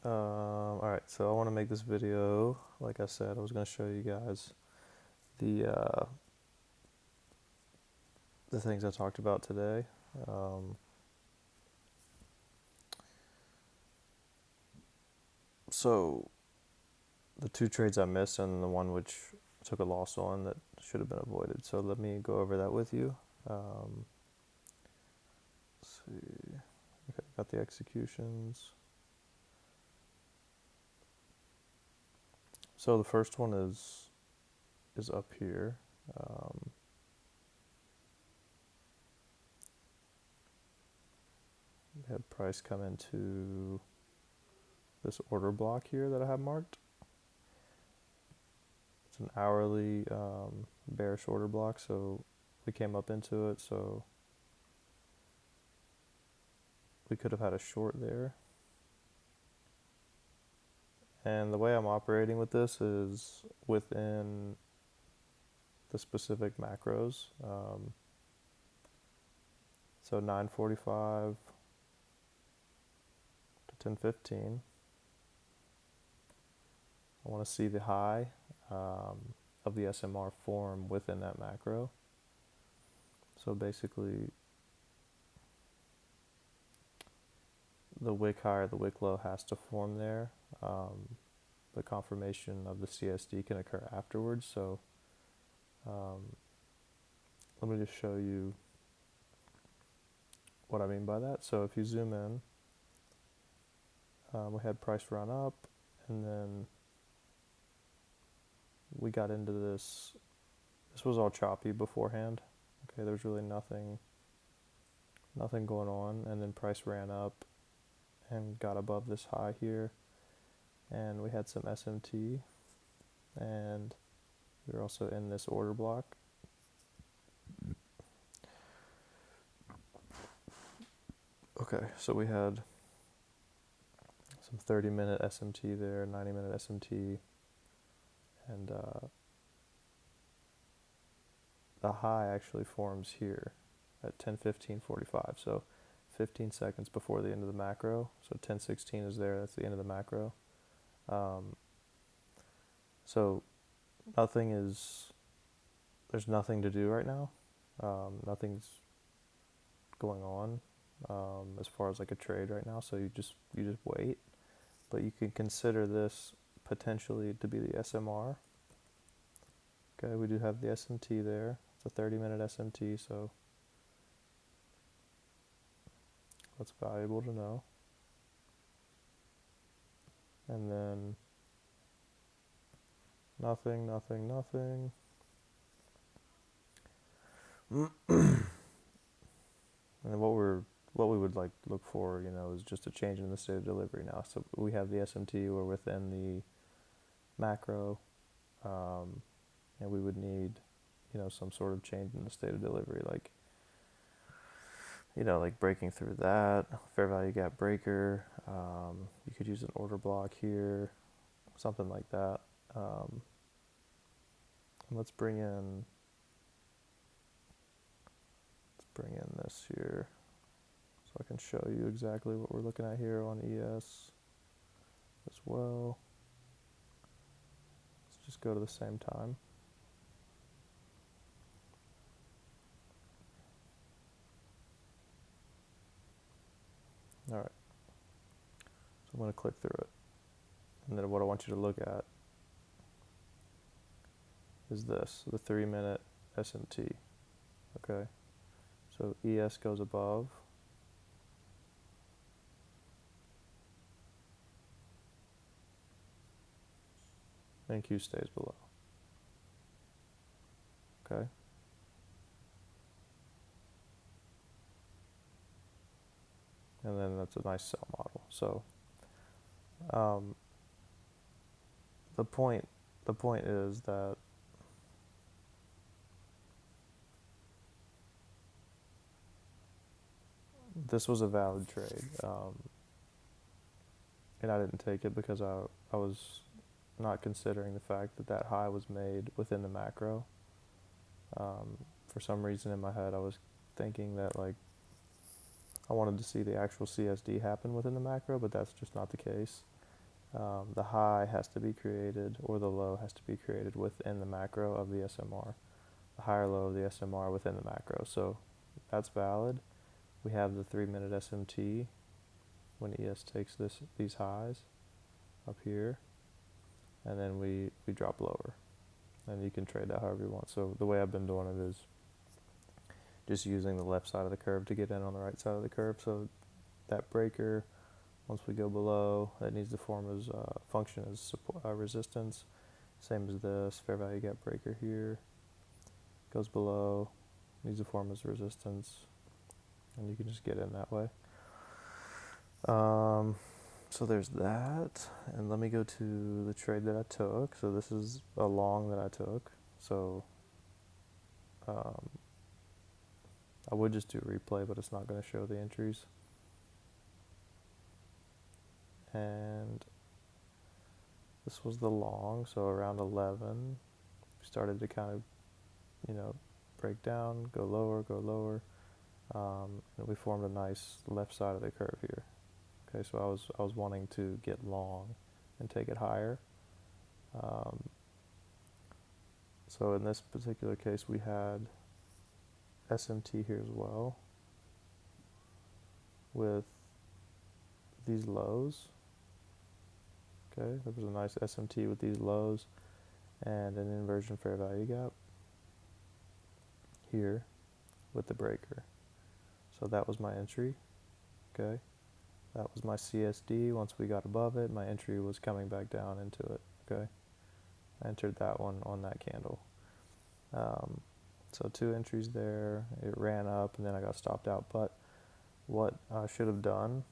Alright, so I want to make this video. Like I said, I was going to show you guys the uh, the things I talked about today. Um, so the two trades I missed and the one which I took a loss on that should have been avoided. So let me go over that with you. Let's see. Okay, got the executions. So the first one is up here. Um, we had price come into this order block here that I have marked. It's an hourly bearish order block, so we came up into it, so we could have had a short there. And the way I'm operating with this is within the specific macros. So 9:45 to 10:15. I want to see the high of the SMR form within that macro. So basically, the wick high or the wick low has to form there. The confirmation of the CSD can occur afterwards. So let me just show you what I mean by that. So if you zoom in, we had price run up, and then we got into this. This was all choppy beforehand. Okay, there was really nothing going on, and then price ran up and got above this high here, and we had some SMT, and we were also in this order block. Okay, so we had some 30-minute SMT there, 90-minute SMT, and the high actually forms here at 10:15:45. So 15 seconds before the end of the macro. So 10:16 is there. That's the end of the macro. So there's nothing to do right now. Nothing's going on as far as like a trade right now. So you just wait. But you can consider this potentially to be the SMR. Okay, we do have the SMT there. It's a 30-minute SMT, so that's valuable to know. And then nothing. And then what we would like look for, is just a change in the state of delivery now. So we have the SMT, we're within the macro, and we would need, some sort of change in the state of delivery, like, like breaking through that fair value gap breaker. You could use an order block here, something like that. And let's bring in this here so I can show you exactly what we're looking at here on ES as well. Let's just go to the same time. All right, so I'm going to click through it, and then what I want you to look at is this, the 3-minute SMT. Okay, so ES goes above, and Q stays below. Okay, and then that's a nice sell model. So the point is that this was a valid trade, and I didn't take it because I was not considering the fact that that high was made within the macro. For some reason in my head, I was thinking that like I wanted to see the actual CSD happen within the macro, but that's just not the case. the high has to be created, or the low has to be created within the macro of the SMR. The high or low of the SMR within the macro. So that's valid. We have the 3-minute SMT when ES takes these highs up here, and then we drop lower. And you can trade that however you want. So the way I've been doing it is just using the left side of the curve to get in on the right side of the curve. So that breaker, once we go below, that needs to form as function as support, resistance. Same as this fair value gap breaker here. Goes below, needs to form as resistance, and you can just get in that way. So there's that, and let me go to the trade that I took. So this is a long that I took. So I would just do replay, but it's not going to show the entries. And this was the long, so around 11, we started to kind of, break down, go lower, and we formed a nice left side of the curve here. Okay, so I was wanting to get long and take it higher. So in this particular case, we had SMT here as well with these lows. Okay, there was a nice SMT with these lows and an inversion fair value gap here with the breaker. So that was my entry. Okay, that was my CSD. Once we got above it, my entry was coming back down into it. Okay, I entered that one on that candle. So 2 entries there. It ran up and then I got stopped out. But what I should have done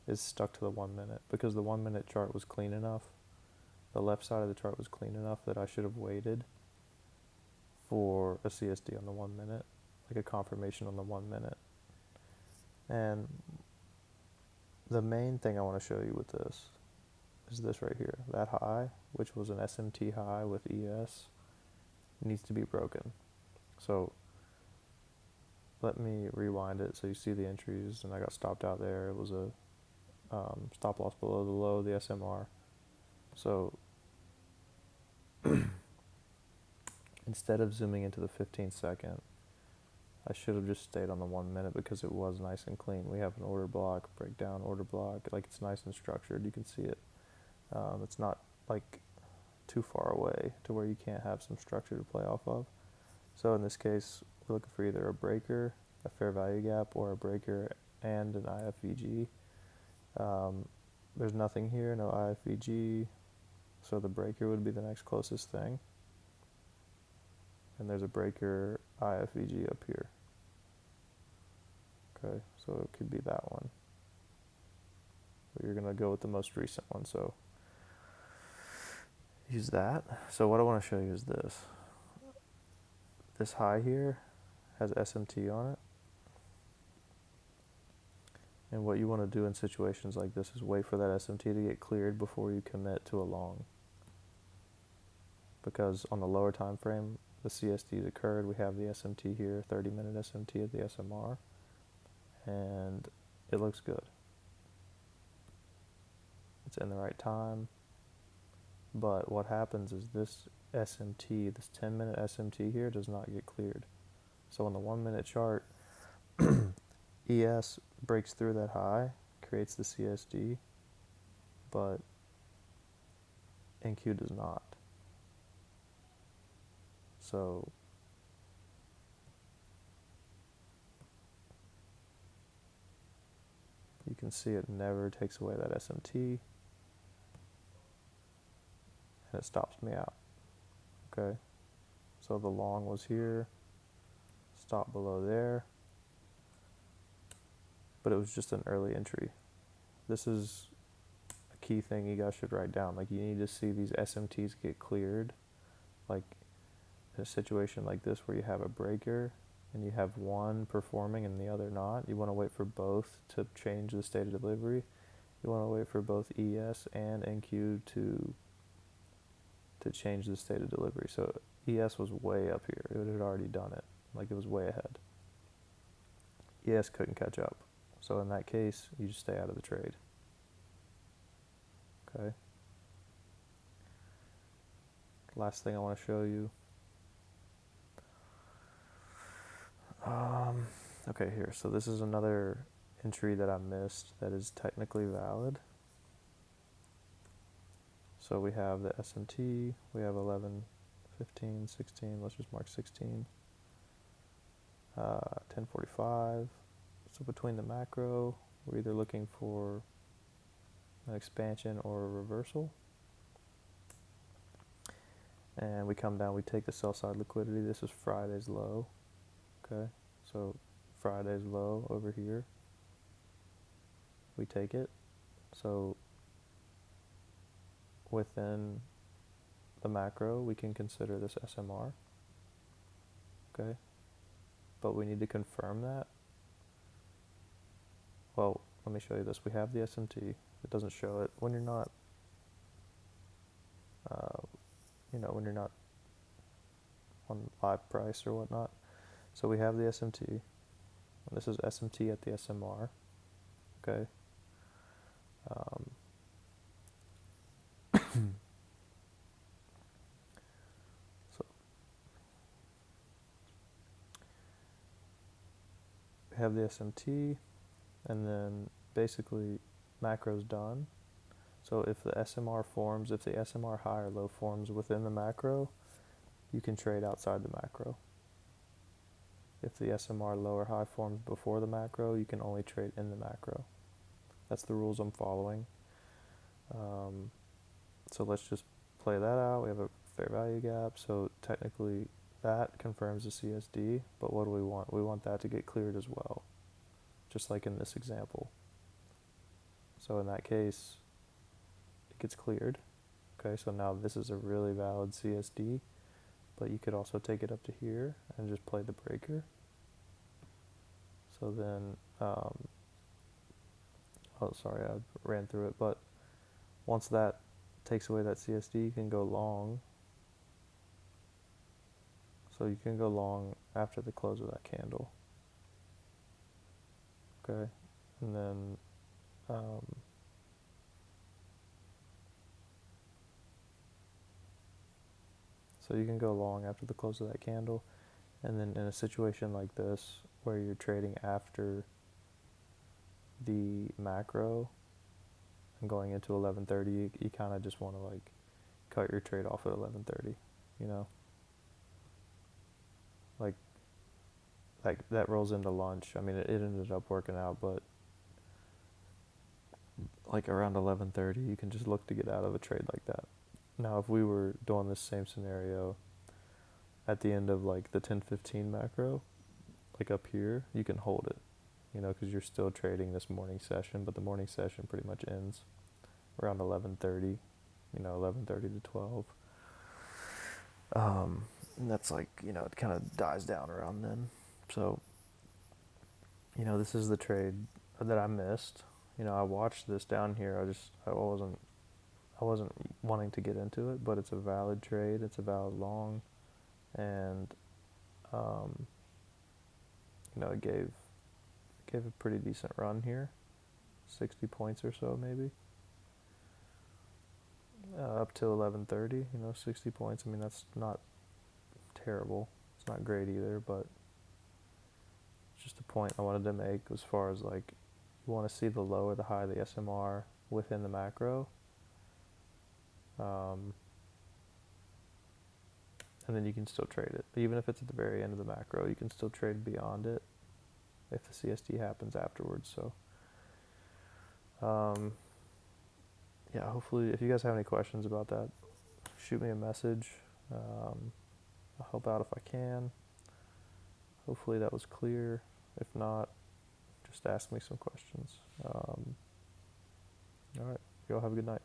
is stuck to the 1 minute, because the 1 minute chart was clean enough. The left side of the chart was clean enough that I should have waited for a CSD on the 1 minute, like a confirmation on the 1 minute. And the main thing I want to show you with this is this right here. That high, which was an SMT high with ES, needs to be broken. So let me rewind it so you see the entries, and I got stopped out there. It was a stop loss below the low of the SMR. So instead of zooming into the 15-second, I should have just stayed on the 1 minute because it was nice and clean. We have an order block, breakdown order block, like it's nice and structured. You can see it. It's not like too far away to where you can't have some structure to play off of. So in this case, we're looking for either a breaker, a fair value gap, or a breaker and an IFVG. There's nothing here, no IFVG, so the breaker would be the next closest thing. And there's a breaker IFVG up here. Okay, so it could be that one. But you're going to go with the most recent one, so use that. So what I want to show you is this. This high here has SMT on it. And what you want to do in situations like this is wait for that SMT to get cleared before you commit to a long. Because on the lower time frame, the CSDs occurred. We have the SMT here, 30-minute SMT at the SMR, and it looks good. It's in the right time. But what happens is this SMT, this 10-minute SMT here, does not get cleared. So on the 1 minute chart, ES breaks through that high, creates the CSD, but NQ does not. So you can see it never takes away that SMT, and it stops me out. Okay, so the long was here, stop below there, but it was just an early entry. This is a key thing you guys should write down. Like, you need to see these SMTs get cleared. Like in a situation like this where you have a breaker and you have one performing and the other not, you want to wait for both to change the state of delivery. You want to wait for both ES and NQ to change the state of delivery. So ES was way up here. It had already done it. Like, it was way ahead. ES couldn't catch up. So in that case, you just stay out of the trade. Okay. Last thing I want to show you. Okay, here. So this is another entry that I missed that is technically valid. So we have the SMT, we have 11, 15, 16, let's just mark 16, 1045. So between the macro, we're either looking for an expansion or a reversal. And we come down, we take the sell side liquidity. This is Friday's low. Okay, so Friday's low over here. We take it. So within the macro, we can consider this SMR. Okay, but we need to confirm that. Well, let me show you this. We have the SMT. It doesn't show it when you're not, when you're not on live price or whatnot. So we have the SMT. And this is SMT at the SMR. Okay. So we have the SMT, and then basically macro's done. So if the SMR forms, if the SMR high or low forms within the macro, you can trade outside the macro. If the SMR low or high forms before the macro, you can only trade in the macro. That's the rules I'm following. So let's just play that out. We have a fair value gap. So technically that confirms the CSD, but what do we want? We want that to get cleared as well, just like in this example. So in that case, it gets cleared. Okay, so now this is a really valid CSD, but you could also take it up to here and just play the breaker. So then, oh sorry, I ran through it, but once that takes away that CSD, you can go long. So you can go long after the close of that candle. Okay, and then so you can go long after the close of that candle, and then in a situation like this where you're trading after the macro and going into 11:30, you kind of just want to like cut your trade off at 11:30, you know, like that rolls into lunch. I mean, it ended up working out, but like around 11:30, you can just look to get out of a trade like that. Now, if we were doing this same scenario at the end of like the 10:15 macro, like up here, you can hold it, you know, because you're still trading this morning session, but the morning session pretty much ends around 11:30, you know, 11:30 to 12. And that's like, you know, it kind of dies down around then. So, you know, this is the trade that I missed. You know, I watched this down here. I wasn't wanting to get into it, but it's a valid trade. It's a valid long, and you know, it gave a pretty decent run here, 60 points or so maybe, up to 11:30. You know, 60 points. I mean, that's not terrible. It's not great either, but it's just a point I wanted to make as far as like you want to see the low or the high of the SMR within the macro. And then you can still trade it. Even if it's at the very end of the macro, you can still trade beyond it if the CSD happens afterwards. So, yeah, hopefully, if you guys have any questions about that, shoot me a message. I'll help out if I can. Hopefully that was clear. If not, just ask me some questions. All right, y'all have a good night.